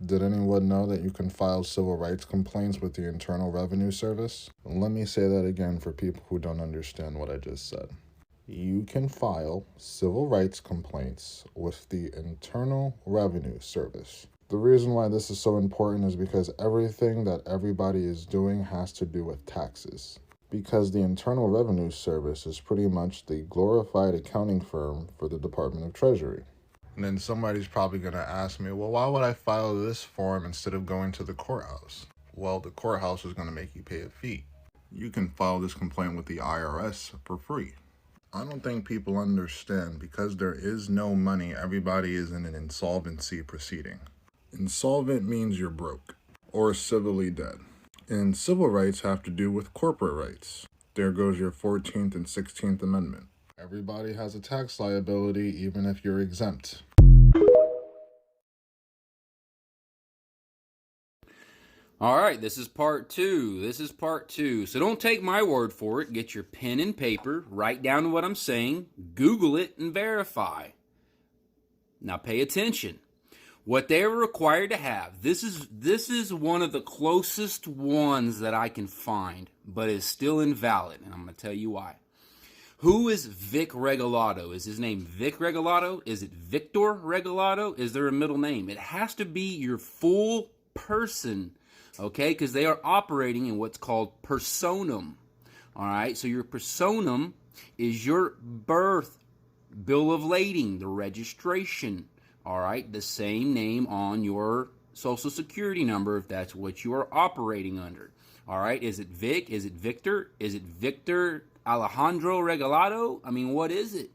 Did anyone know that you can file civil rights complaints with the Internal Revenue Service? Let me say that again for people who don't understand what I just said. You can file civil rights complaints with the Internal Revenue Service. The reason why this is so important is because everything that everybody is doing has to do with taxes. Because the Internal Revenue Service is pretty much the glorified accounting firm for the Department of Treasury. And then somebody's probably going to ask me, well, why would I file this form instead of going to the courthouse? Well, the courthouse is going to make you pay a fee. You can file this complaint with the IRS for free. I don't think people understand, because there is no money, everybody is in an insolvency proceeding. Insolvent means you're broke or civilly dead. And civil rights have to do with corporate rights. There goes your 14th and 16th Amendment. Everybody has a tax liability, even if you're exempt. All right, this is part two. So don't take my word for it. Get your pen and paper, write down what I'm saying, Google it, and verify. Now pay attention. What they are required to have, this is one of the closest ones that I can find, but is still invalid, and I'm going to tell you why. Who is Vic Regalado? Is his name Vic Regalado? Is it Victor Regalado? Is there a middle name? It has to be your full person, okay? Because they are operating in what's called personam, all right? So your personam is your birth, bill of lading, the registration, all right? The same name on your social security number if that's what you are operating under, all right? Is it Vic? Is it Victor? Is it Victor Alejandro Regalado? I mean, what is it?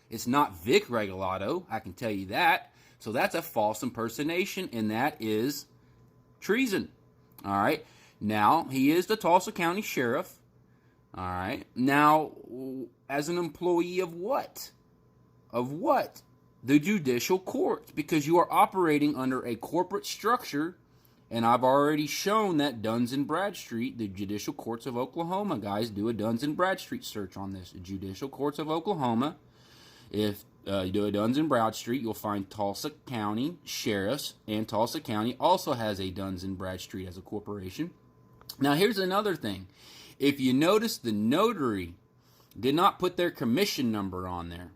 It's not Vic Regalado, I can tell you that. So that's a false impersonation, and that is treason. All right. Now, he is the Tulsa County Sheriff. All right. Now, as an employee of what? Of what? The judicial courts, because you are operating under a corporate structure. And I've already shown that Duns and Bradstreet, the Judicial Courts of Oklahoma, guys, do a Duns and Bradstreet search on this. Judicial Courts of Oklahoma. If you do a Duns and Bradstreet, you'll find Tulsa County Sheriffs, and Tulsa County also has a Duns and Bradstreet as a corporation. Now, here's another thing. If you notice, the notary did not put their commission number on there.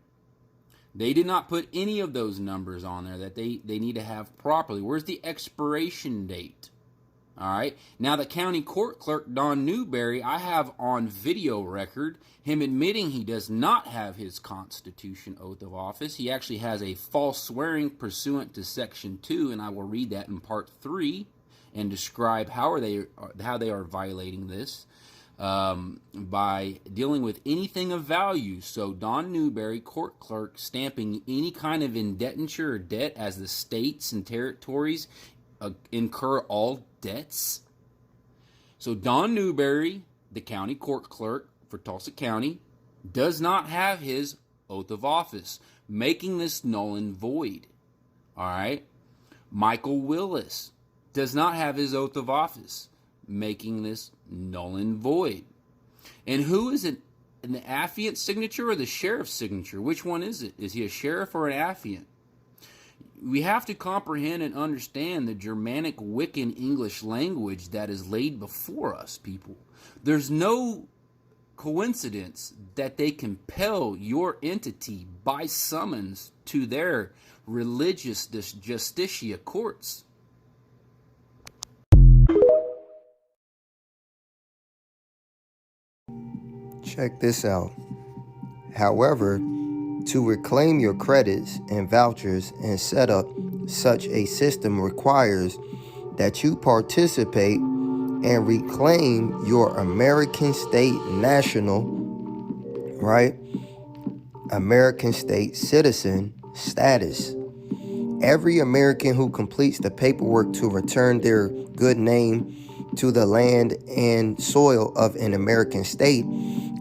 They did not put any of those numbers on there that they need to have properly. Where's the expiration date? All right. Now, the county court clerk, Don Newberry, I have on video record him admitting he does not have his Constitution oath of office. He actually has a false swearing pursuant to Section 2, and I will read that in Part 3 and describe how they are violating this. By dealing with anything of value. So Don Newberry, court clerk, stamping any kind of indenture or debt as the states and territories incur all debts. So Don Newberry, the county court clerk for Tulsa County, does not have his oath of office, making this null and void. All right. Michael Willis does not have his oath of office, making this null and void. And who is it? An affiant signature or the sheriff's signature? Which one is it? Is he a sheriff or an affiant? We have to comprehend and understand the Germanic Wiccan English language that is laid before us, people. There's no coincidence that they compel your entity by summons to their religious justitia courts. Check this out. However, to reclaim your credits and vouchers and set up such a system requires that you participate and reclaim your American state national, right? American state citizen status. Every American who completes the paperwork to return their good name to the land and soil of an American state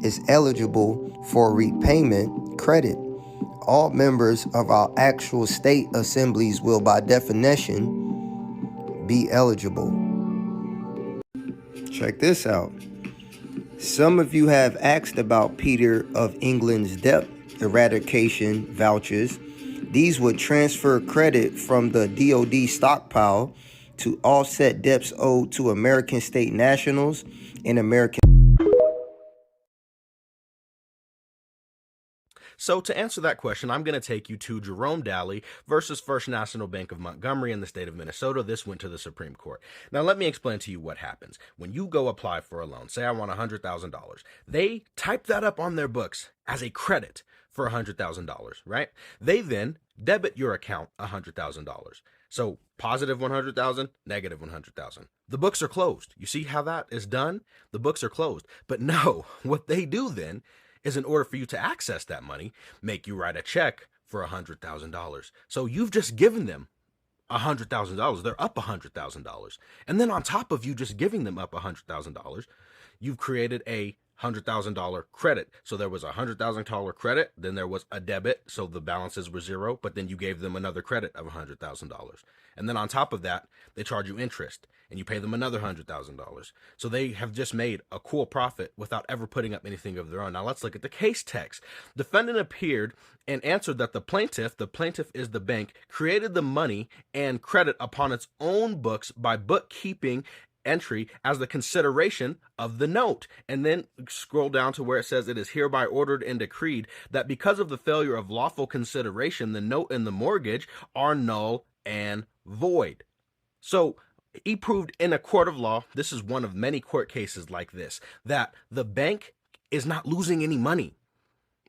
is eligible for repayment credit. All members of our actual state assemblies will, by definition, be eligible. Check this out. Some of you have asked about Peter of England's debt eradication vouchers. These would transfer credit from the DoD stockpile to offset debts owed to American state nationals and American. So to answer that question, I'm going to take you to Jerome Daly versus First National Bank of Montgomery in the state of Minnesota. This went to the Supreme Court. Now, let me explain to you what happens. When you go apply for a loan, say I want $100,000, they type that up on their books as a credit for $100,000, right? They then debit your account $100,000. So positive 100,000, negative 100,000. The books are closed. You see how that is done? The books are closed. But no, what they do then is, in order for you to access that money, make you write a check for $100,000. So you've just given them $100,000. They're up $100,000. And then on top of you just giving them up $100,000, you've created a $100,000 credit. So there was a $100,000 credit, then there was a debit, so the balances were zero, but then you gave them another credit of $100,000. And then on top of that, they charge you interest, and you pay them another $100,000. So they have just made a cool profit without ever putting up anything of their own. Now let's look at the case text. Defendant appeared and answered that the plaintiff is the bank, created the money and credit upon its own books by bookkeeping entry as the consideration of the note. And then scroll down to where it says, it is hereby ordered and decreed that because of the failure of lawful consideration, the note and the mortgage are null and void. So he proved in a court of law, this is one of many court cases like this, that the bank is not losing any money.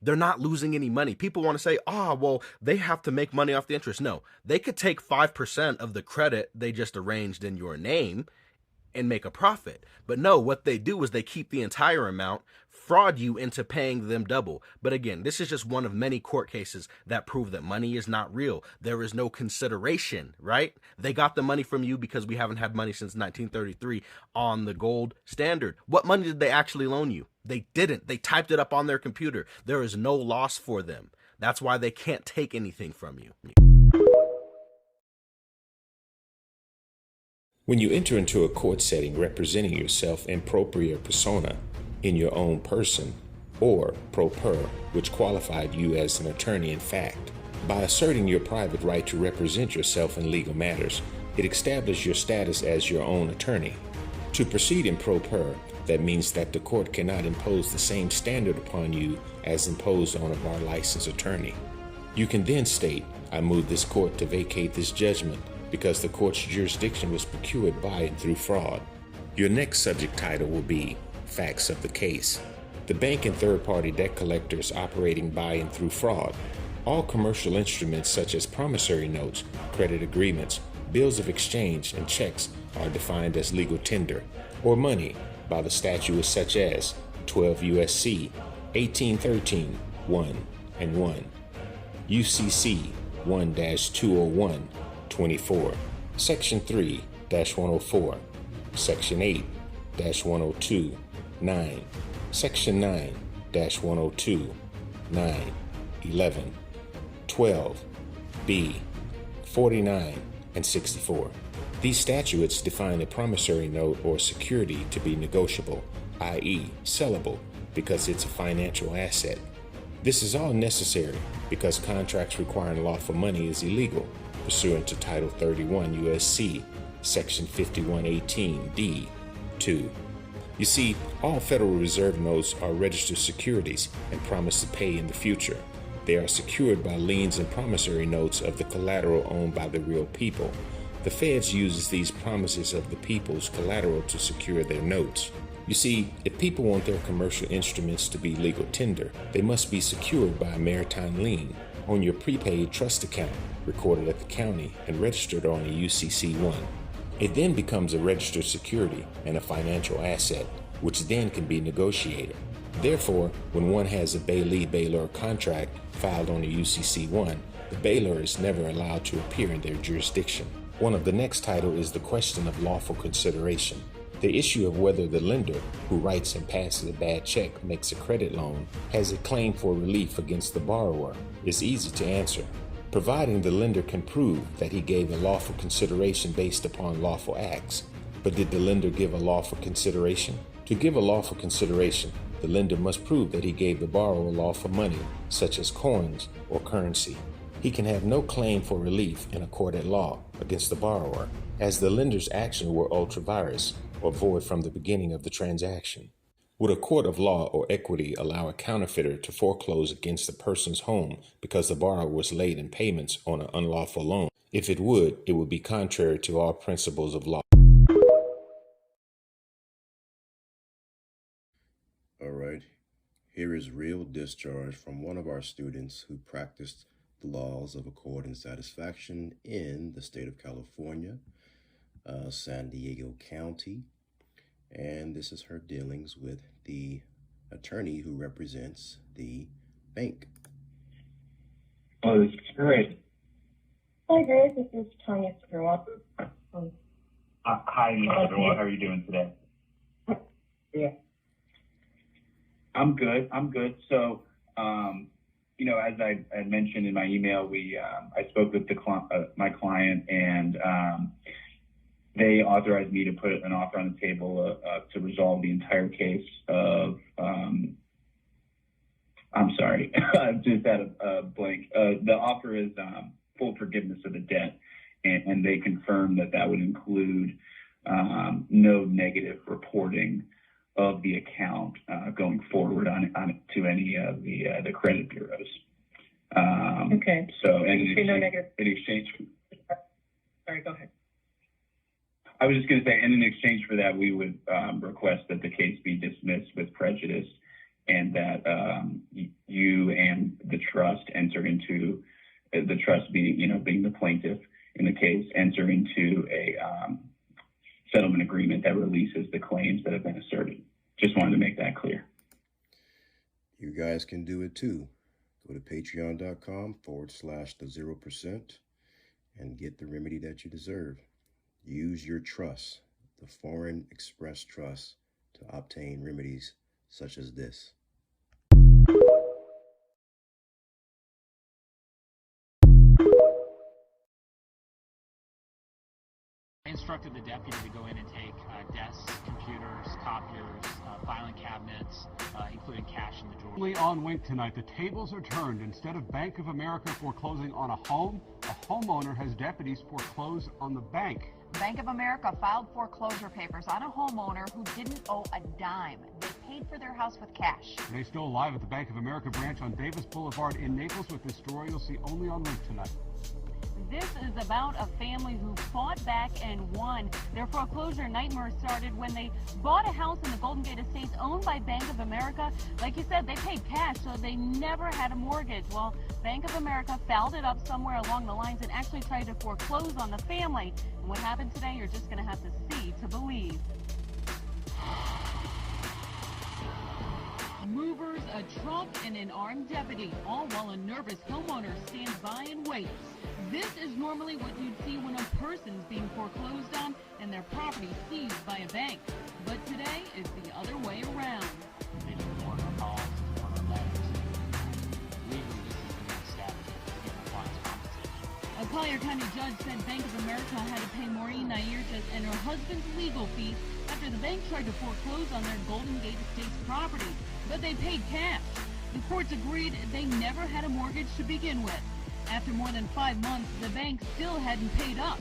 They're not losing any money. People want to say, well, they have to make money off the interest. No, they could take 5% of the credit they just arranged in your name and make a profit. But no, what they do is they keep the entire amount, fraud you into paying them double. But again, this is just one of many court cases that prove that money is not real. There is no consideration, right? They got the money from you because we haven't had money since 1933 on the gold standard. What money did they actually loan you? They didn't. They typed it up on their computer. There is no loss for them. That's why they can't take anything from you. When you enter into a court setting representing yourself in propria persona, in your own person, or pro per, which qualified you as an attorney in fact, by asserting your private right to represent yourself in legal matters, it establishes your status as your own attorney. To proceed in pro per, that means that the court cannot impose the same standard upon you as imposed on a bar licensed attorney. You can then state, I move this court to vacate this judgment because the court's jurisdiction was procured by and through fraud. Your next subject title will be Facts of the Case. The bank and third-party debt collectors operating by and through fraud. All commercial instruments such as promissory notes, credit agreements, bills of exchange, and checks are defined as legal tender, or money, by the statutes such as 12 U.S.C. 1813, 1 and 1, UCC 1-201, 24, Section 3-104, Section 8-102, 9, Section 9-102, 9, 11, 12, B, 49, and 64. These statutes define a promissory note or security to be negotiable, i.e. sellable, because it's a financial asset. This is all necessary because contracts requiring lawful money is illegal, pursuant to Title 31 U.S.C. Section 5118 D. 2. You see, all Federal Reserve notes are registered securities and promise to pay in the future. They are secured by liens and promissory notes of the collateral owned by the real people. The Feds uses these promises of the people's collateral to secure their notes. You see, if people want their commercial instruments to be legal tender, they must be secured by a maritime lien on your prepaid trust account, recorded at the county and registered on a UCC-1. It then becomes a registered security and a financial asset, which then can be negotiated. Therefore, when one has a bailee-bailor contract filed on a UCC-1, the bailor is never allowed to appear in their jurisdiction. One of the next title is the question of lawful consideration. The issue of whether the lender, who writes and passes a bad check, makes a credit loan, has a claim for relief against the borrower, is easy to answer, providing the lender can prove that he gave a lawful consideration based upon lawful acts. But did the lender give a lawful consideration? To give a lawful consideration, the lender must prove that he gave the borrower lawful money, such as coins or currency. He can have no claim for relief in a court at law against the borrower, as the lender's action were ultra vires or void from the beginning of the transaction. Would a court of law or equity allow a counterfeiter to foreclose against a person's home because the borrower was late in payments on an unlawful loan? If it would be contrary to all principles of law. All right, here is real discharge from one of our students who practiced the laws of accord and satisfaction in the state of California, San Diego County. And this is her dealings with the attorney who represents the bank. Oh, this is great. Hi guys, this is Tanya Skirwalker. Hi, Mr. Underwood. How are you doing today? Yeah. I'm good. So, as I had mentioned in my email, I spoke with my client, and they authorized me to put an offer on the table to resolve the entire case of. I'm sorry, I've just had a blank. The offer is full forgiveness of the debt, and they confirmed that would include no negative reporting of the account going forward on to any of the credit bureaus. Okay. So, in exchange. Sorry, go ahead. I was just going to say, and in exchange for that, we would request that the case be dismissed with prejudice, and that you and the trust enter into the trust being the plaintiff in the case, enter into a settlement agreement that releases the claims that have been asserted. Just wanted to make that clear. You guys can do it too. Go to patreon.com/the0% and get the remedy that you deserve. Use your trust, the Foreign Express Trust, to obtain remedies such as this. I instructed the deputy to go in and take desks, computers, copiers, filing cabinets, including cash in the drawer. On Wink tonight, the tables are turned. Instead of Bank of America foreclosing on a home, a homeowner has deputies foreclose on the bank. Bank of America filed foreclosure papers on a homeowner who didn't owe a dime. They paid for their house with cash. They still live at the Bank of America branch on Davis Boulevard in Naples with this story you'll see only on Wink tonight. This is about a family who fought back and won. Their foreclosure nightmare started when they bought a house in the Golden Gate Estates owned by Bank of America. Like you said, they paid cash, so they never had a mortgage. Well, Bank of America fouled it up somewhere along the lines and actually tried to foreclose on the family. And what happened today, you're just going to have to see to believe. Movers, a truck, and an armed deputy, all while a nervous homeowner stands by and waits. This is normally what you'd see when a person's being foreclosed on and their property seized by a bank. But today, it's the other way around. They didn't order calls, order letters. Legally, this is the next step in compliance compensation. A Collier County judge said Bank of America had to pay Maureen Nairtas and her husband's legal fees after the bank tried to foreclose on their Golden Gate Estates property. But they paid cash. The courts agreed they never had a mortgage to begin with. After more than 5 months, the bank still hadn't paid up.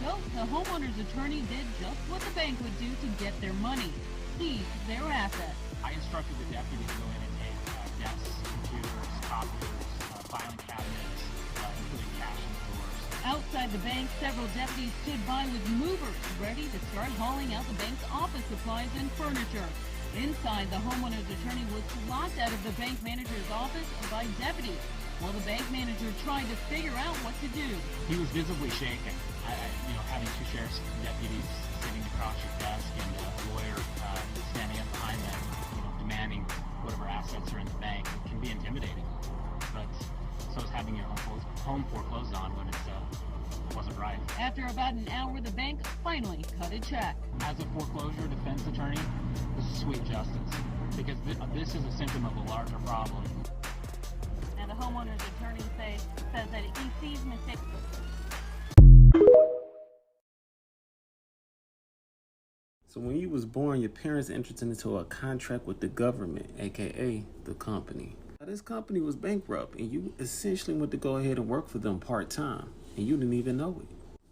So the homeowner's attorney did just what the bank would do to get their money, seize their assets. I instructed the deputy to go in and take desks, computers, copiers, filing cabinets, including cash in the drawers. Outside the bank, several deputies stood by with movers, ready to start hauling out the bank's office supplies and furniture. Inside, the homeowner's attorney was locked out of the bank manager's office by deputies, while the bank manager tried to figure out what to do. He was visibly shaken. Having two sheriff's deputies sitting across your desk and a lawyer standing up behind them, demanding whatever assets are in the bank can be intimidating. But so is having your home foreclosed on when it wasn't right. After about an hour, the bank finally cut a check. As a foreclosure defense attorney, this is sweet justice, because this is a symptom of a larger problem. Now the homeowner's attorney says that he sees mistakes. So when you was born, your parents entered into a contract with the government, aka the company. Now, this company was bankrupt, and you essentially went to go ahead and work for them part-time, and you didn't even know it.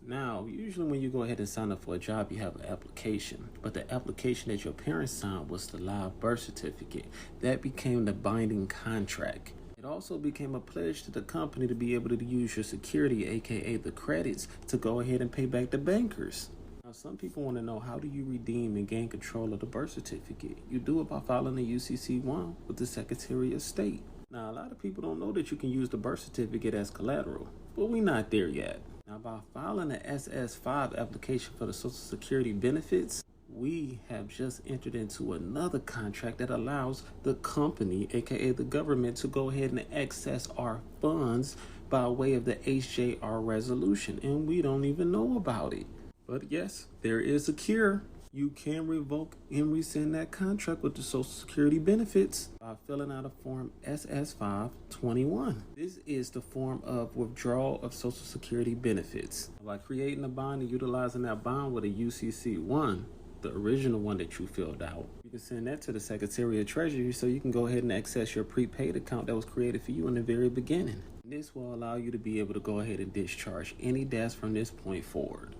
Now, usually when you go ahead and sign up for a job, you have an application. But the application that your parents signed was the live birth certificate. That became the binding contract. It also became a pledge to the company to be able to use your security, aka the credits, to go ahead and pay back the bankers. Now, some people want to know, how do you redeem and gain control of the birth certificate? You do it by filing a UCC-1 with the Secretary of State. Now, a lot of people don't know that you can use the birth certificate as collateral, but we're not there yet. Now, by filing an SS-5 application for the Social Security benefits, we have just entered into another contract that allows the company, aka the government, to go ahead and access our funds by way of the HJR resolution, and we don't even know about it. But yes, there is a cure. You can revoke and rescind that contract with the Social Security benefits by filling out a form SS-521. This is the form of withdrawal of Social Security benefits. By creating a bond and utilizing that bond with a UCC-1, the original one that you filled out, you can send that to the Secretary of Treasury so you can go ahead and access your prepaid account that was created for you in the very beginning. This will allow you to be able to go ahead and discharge any debts from this point forward.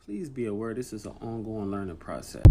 Please be aware this is an ongoing learning process.